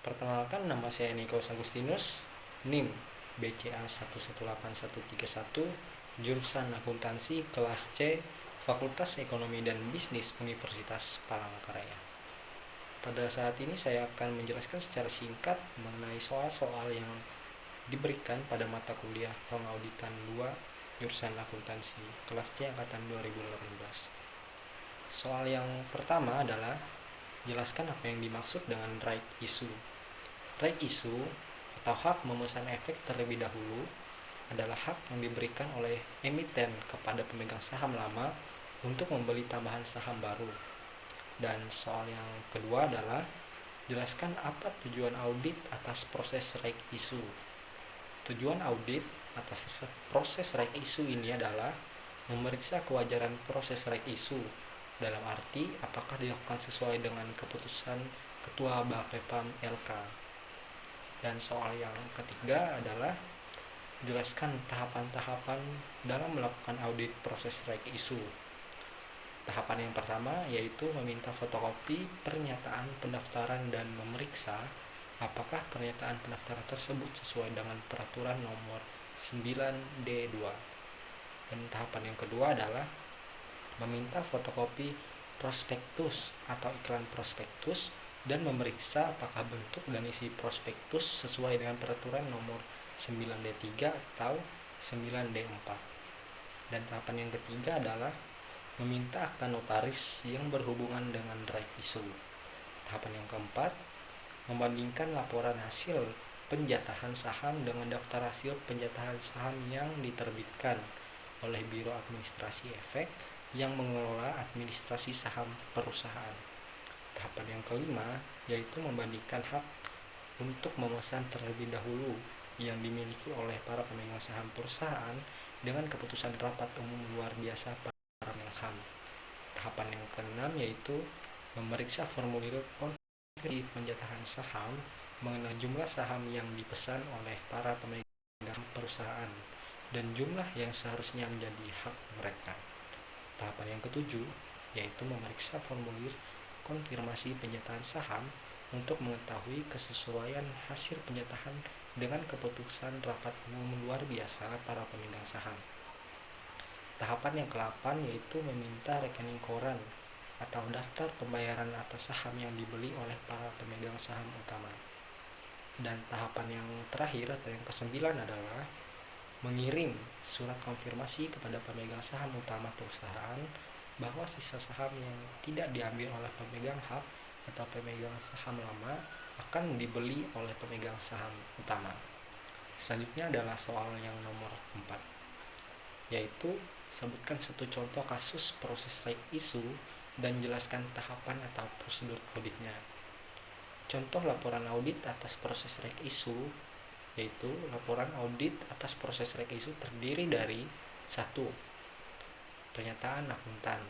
Perkenalkan, nama saya Nikos Agustinus, NIM BCA 118131, jurusan Akuntansi kelas C, Fakultas Ekonomi dan Bisnis Universitas Palangkaraya. Pada saat ini saya akan menjelaskan secara singkat mengenai soal-soal yang diberikan pada mata kuliah Pengauditan 2 jurusan Akuntansi kelas C angkatan 2018. Soal yang pertama adalah jelaskan apa yang dimaksud dengan right issue. Right issue atau hak memesan efek terlebih dahulu adalah hak yang diberikan oleh emiten kepada pemegang saham lama untuk membeli tambahan saham baru. Dan soal yang kedua adalah jelaskan apa tujuan audit atas proses right issue. Tujuan audit atas proses right issue ini adalah memeriksa kewajaran proses right issue, dalam arti apakah dilakukan sesuai dengan keputusan Ketua Bapepam LK. Dan soal yang ketiga adalah jelaskan tahapan-tahapan dalam melakukan audit proses right issue. Tahapan yang pertama yaitu meminta fotokopi pernyataan pendaftaran dan memeriksa apakah pernyataan pendaftaran tersebut sesuai dengan peraturan nomor 9D2. Dan tahapan yang kedua adalah meminta fotokopi prospektus atau iklan prospektus dan memeriksa apakah bentuk dan isi prospektus sesuai dengan peraturan nomor 9D3 atau 9D4. Dan tahapan yang ketiga adalah meminta akta notaris yang berhubungan dengan right issue. Tahapan yang keempat, membandingkan laporan hasil penjatahan saham dengan daftar hasil penjatahan saham yang diterbitkan oleh Biro Administrasi Efek yang mengelola administrasi saham perusahaan. Tahapan yang kelima yaitu membandingkan hak untuk memesan terlebih dahulu yang dimiliki oleh para pemegang saham perusahaan dengan keputusan rapat umum luar biasa para pemegang saham. Tahapan yang keenam yaitu memeriksa formulir konfirmasi penjatahan saham mengenai jumlah saham yang dipesan oleh para pemegang perusahaan dan jumlah yang seharusnya menjadi hak mereka. Tahapan yang ketujuh yaitu memeriksa formulir konfirmasi penjatahan saham untuk mengetahui kesesuaian hasil penjatahan dengan keputusan rapat umum luar biasa para pemegang saham. Tahapan yang ke-8 yaitu meminta rekening koran atau daftar pembayaran atas saham yang dibeli oleh para pemegang saham utama. Dan tahapan yang terakhir atau yang ke-9 adalah mengirim surat konfirmasi kepada pemegang saham utama perusahaan bahwa sisa saham yang tidak diambil oleh pemegang hak atau pemegang saham lama akan dibeli oleh pemegang saham utama. Selanjutnya adalah soal yang nomor 4, yaitu sebutkan satu contoh kasus proses right issue dan jelaskan tahapan atau prosedur auditnya. Contoh laporan audit atas proses right issue yaitu laporan audit atas proses right issue terdiri dari 1. Pernyataan akuntan.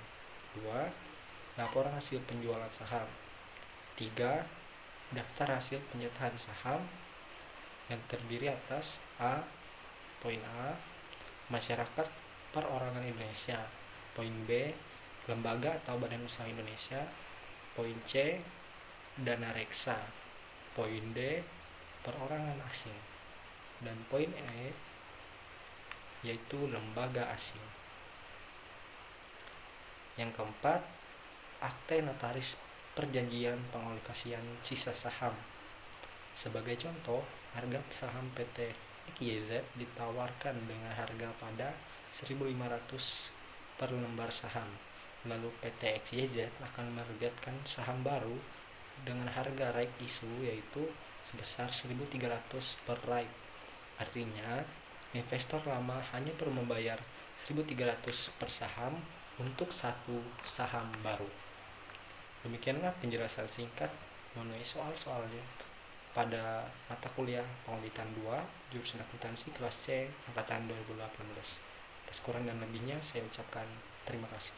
2. Laporan hasil penjualan saham. 3. Daftar hasil penjatahan saham yang terdiri atas Poin A. Masyarakat Perorangan Indonesia. Poin B. Lembaga atau Badan Usaha Indonesia. Poin C. Dana reksa. Poin D. Perorangan asing. Dan poin E yaitu lembaga asing. Yang keempat, akte notaris perjanjian pengalokasian sisa saham. Sebagai contoh, harga saham PT XYZ ditawarkan dengan harga pada 1.500 per lembar saham. Lalu PT XYZ akan menerbitkan saham baru dengan harga right issue yaitu sebesar 1.300 per right. Artinya, investor lama hanya perlu membayar 1.300 per saham untuk satu saham baru. Demikianlah penjelasan singkat mengenai soal-soalnya pada mata kuliah Pengauditan 2 jurusan Akuntansi kelas C angkatan 2018. Atas kurang dan lebihnya saya ucapkan terima kasih.